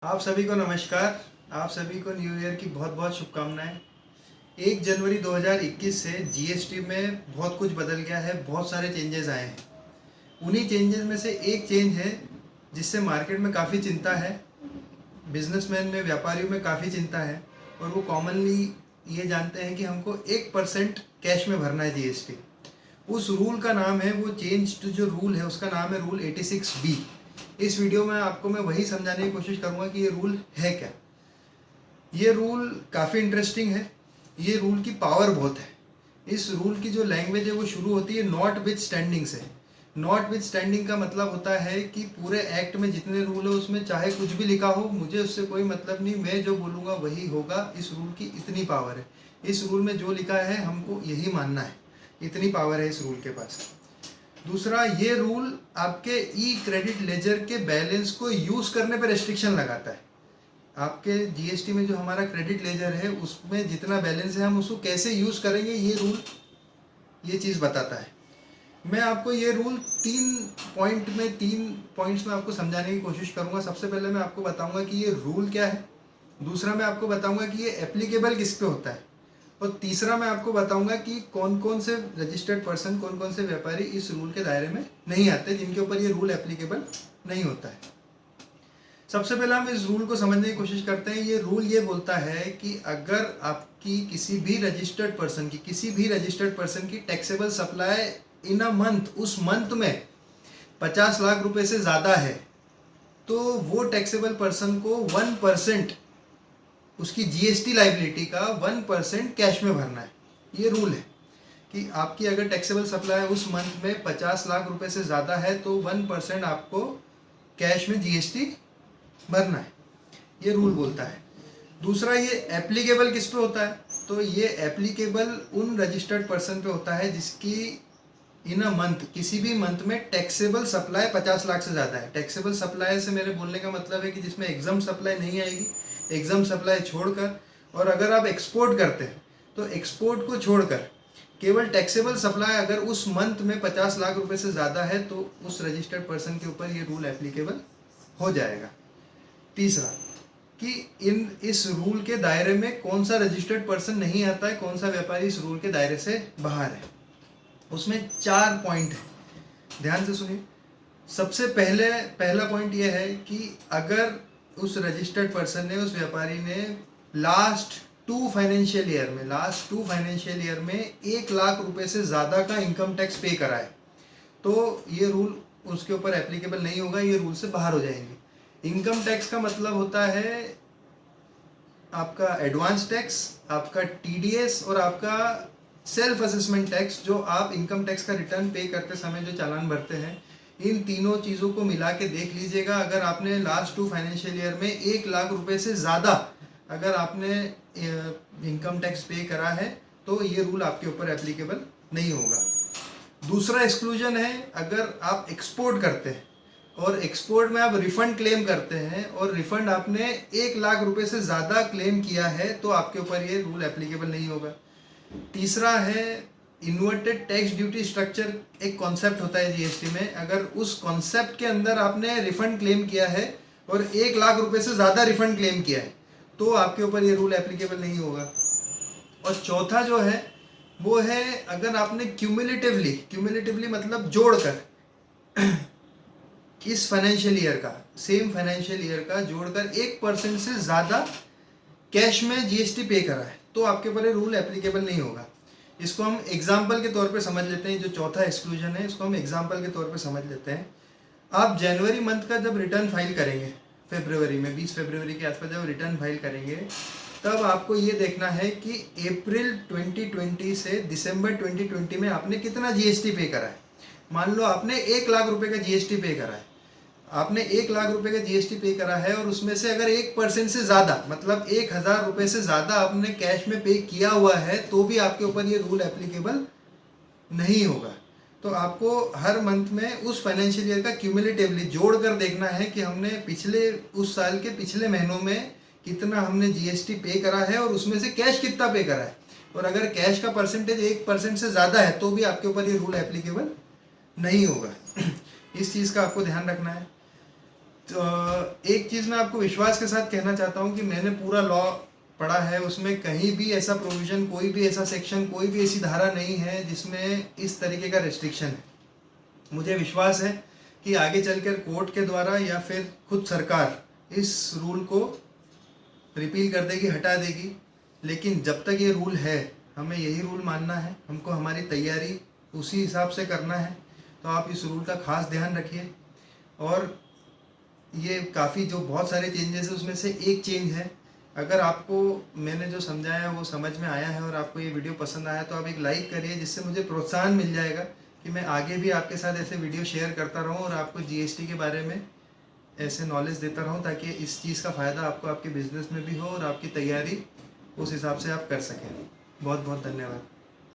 आप सभी को नमस्कार। आप सभी को न्यू ईयर की बहुत बहुत शुभकामनाएं। 1 जनवरी 2021 से जीएसटी में बहुत कुछ बदल गया है, बहुत सारे चेंजेस आए हैं। उन्हीं चेंजेस में से एक चेंज है जिससे मार्केट में काफ़ी चिंता है, बिजनेसमैन में, व्यापारियों में काफ़ी चिंता है। और वो कॉमनली ये जानते हैं कि हमको 1% कैश में भरना है जीएसटी। उस रूल का नाम है, वो चेंज जो रूल है उसका नाम है रूल 86B। इस वीडियो में आपको मैं वही समझाने की कोशिश करूँगा कि ये रूल है क्या। ये रूल काफ़ी इंटरेस्टिंग है। ये रूल की पावर बहुत है। इस रूल की जो लैंग्वेज है वो शुरू होती है नॉट विथ स्टैंडिंग से। नॉट विथ स्टैंडिंग का मतलब होता है कि पूरे एक्ट में जितने रूल है उसमें चाहे कुछ भी लिखा हो, मुझे उससे कोई मतलब नहीं, मैं जो बोलूँगा वही होगा। इस रूल की इतनी पावर है। इस रूल में जो लिखा है हमको यही मानना है, इतनी पावर है इस रूल के पास। दूसरा, ये रूल आपके ई क्रेडिट लेजर के बैलेंस को यूज़ करने पर रेस्ट्रिक्शन लगाता है। आपके जीएसटी में जो हमारा क्रेडिट लेजर है उसमें जितना बैलेंस है हम उसको कैसे यूज़ करेंगे, ये रूल ये चीज़ बताता है। मैं आपको ये रूल तीन पॉइंट्स में आपको समझाने की कोशिश करूँगा। सबसे पहले मैं आपको बताऊँगा कि ये रूल क्या है। दूसरा, मैं आपको बताऊँगा कि ये एप्लीकेबल किस पे होता है। और तीसरा, मैं आपको बताऊँगा कि कौन कौन से रजिस्टर्ड पर्सन, कौन कौन से व्यापारी इस रूल के दायरे में नहीं आते, जिनके ऊपर ये रूल एप्लीकेबल नहीं होता है। सबसे पहले हम इस रूल को समझने की कोशिश करते हैं। ये रूल ये बोलता है कि अगर आपकी किसी भी रजिस्टर्ड पर्सन की taxable supply in a month, उस मंथ में 50 लाख रुपए से ज़्यादा है, तो वो टैक्सेबल पर्सन को 1% उसकी जीएसटी लाइबिलिटी का 1% कैश में भरना है। ये रूल है कि आपकी अगर टैक्सेबल सप्लाई उस मंथ में 50 लाख रुपए से ज़्यादा है तो 1% आपको कैश में जीएसटी भरना है। ये रूल बोलता है। दूसरा, ये एप्लीकेबल किस पे होता है, तो ये एप्लीकेबल उन रजिस्टर्ड पर्सन पे होता है जिसकी इन अ मंथ, किसी भी मंथ में टैक्सेबल सप्लाई 50 लाख से ज़्यादा है। टैक्सेबल सप्लाई से मेरे बोलने का मतलब है कि जिसमें एग्जाम सप्लाई नहीं आएगी, एग्जाम सप्लाई छोड़कर। और अगर आप एक्सपोर्ट करते हैं तो एक्सपोर्ट को छोड़कर केवल टैक्सेबल सप्लाई अगर उस मंथ में 50 लाख रुपए से ज़्यादा है तो उस रजिस्टर्ड पर्सन के ऊपर ये रूल एप्लीकेबल हो जाएगा। तीसरा, कि इस रूल के दायरे में कौन सा रजिस्टर्ड पर्सन नहीं आता है, कौन सा व्यापारी इस रूल के दायरे से बाहर है। उसमें 4 पॉइंट है, ध्यान से सुनिए। सबसे पहला पॉइंट यह है कि अगर उस रजिस्टर्ड पर्सन ने, उस व्यापारी ने लास्ट टू फाइनेंशियल ईयर में 1 लाख रुपए से ज़्यादा का इनकम टैक्स पे करा है, तो ये रूल उसके ऊपर एप्लीकेबल नहीं होगा, ये रूल से बाहर हो जाएंगे। इनकम टैक्स का मतलब होता है आपका एडवांस टैक्स, आपका टीडीएस और आपका सेल्फ असेसमेंट टैक्स, जो आप इनकम टैक्स का रिटर्न पे करते समय जो चालान भरते हैं। इन तीनों चीज़ों को मिला के देख लीजिएगा। अगर आपने लास्ट 2 फाइनेंशियल ईयर में 1 लाख रुपए से ज़्यादा अगर आपने इनकम टैक्स पे करा है तो ये रूल आपके ऊपर एप्लीकेबल नहीं होगा। दूसरा एक्सक्लूजन है, अगर आप एक्सपोर्ट करते हैं और एक्सपोर्ट में आप रिफंड क्लेम करते हैं और रिफंड आपने 1 लाख रुपए से ज़्यादा क्लेम किया है तो आपके ऊपर ये रूल एप्लीकेबल नहीं होगा। तीसरा है इन्वर्टेड टैक्स ड्यूटी स्ट्रक्चर। एक कॉन्सेप्ट होता है जीएसटी में, अगर उस कॉन्सेप्ट के अंदर आपने रिफंड क्लेम किया है और 1 लाख रुपए से ज़्यादा रिफंड क्लेम किया है तो आपके ऊपर ये रूल एप्लीकेबल नहीं होगा। और चौथा जो है वो है, अगर आपने क्यूमुलेटिवली मतलब जोड़कर इस फाइनेंशियल ईयर का, सेम फाइनेंशियल ईयर का जोड़कर 1% से ज़्यादा कैश में जीएसटी पे करा है तो आपके ऊपर ये रूल एप्लीकेबल नहीं होगा। इसको हम एग्जाम्पल के तौर पे समझ लेते हैं। जो चौथा एक्सक्लूजन है इसको हम एग्जाम्पल के तौर पे समझ लेते हैं। आप जनवरी मंथ का जब रिटर्न फाइल करेंगे, फरवरी में 20 फरवरी के आसपास जब रिटर्न फाइल करेंगे, तब आपको ये देखना है कि अप्रैल 2020 से दिसंबर 2020 में आपने कितना जीएसटी पे करा है। मान लो आपने 1 लाख रुपए का जीएसटी पे करा है, आपने 1 लाख रुपए का जीएसटी पे करा है और उसमें से अगर 1% से ज़्यादा मतलब 1,000 रुपये से ज़्यादा आपने कैश में पे किया हुआ है तो भी आपके ऊपर ये रूल एप्लीकेबल नहीं होगा। तो आपको हर मंथ में उस फाइनेंशियल ईयर का क्यूमुलेटिवली जोड़ कर देखना है कि हमने उस साल के पिछले महीनों में कितना हमने जीएसटी पे करा है और उसमें से कैश कितना पे करा है। और अगर कैश का परसेंटेज 1% से ज़्यादा है तो भी आपके ऊपर ये रूल एप्लीकेबल नहीं होगा। इस चीज़ का आपको ध्यान रखना है। तो एक चीज़ मैं आपको विश्वास के साथ कहना चाहता हूँ कि मैंने पूरा लॉ पढ़ा है, उसमें कहीं भी ऐसा प्रोविज़न, कोई भी ऐसा सेक्शन, कोई भी ऐसी धारा नहीं है जिसमें इस तरीके का रेस्ट्रिक्शन है। मुझे विश्वास है कि आगे चलकर कोर्ट के द्वारा या फिर खुद सरकार इस रूल को रिपील कर देगी, हटा देगी। लेकिन जब तक ये रूल है, हमें यही रूल मानना है, हमको हमारी तैयारी उसी हिसाब से करना है। तो आप इस रूल का खास ध्यान रखिए। और ये काफ़ी जो बहुत सारे चेंजेस है उसमें से एक चेंज है, अगर आपको मैंने जो समझाया वो समझ में आया है और आपको ये वीडियो पसंद आया तो आप एक लाइक करिए, जिससे मुझे प्रोत्साहन मिल जाएगा कि मैं आगे भी आपके साथ ऐसे वीडियो शेयर करता रहूँ और आपको जीएसटी के बारे में ऐसे नॉलेज देता रहूँ, ताकि इस चीज़ का फ़ायदा आपको आपके बिज़नेस में भी हो और आपकी तैयारी उस हिसाब से आप कर सकें। बहुत बहुत धन्यवाद।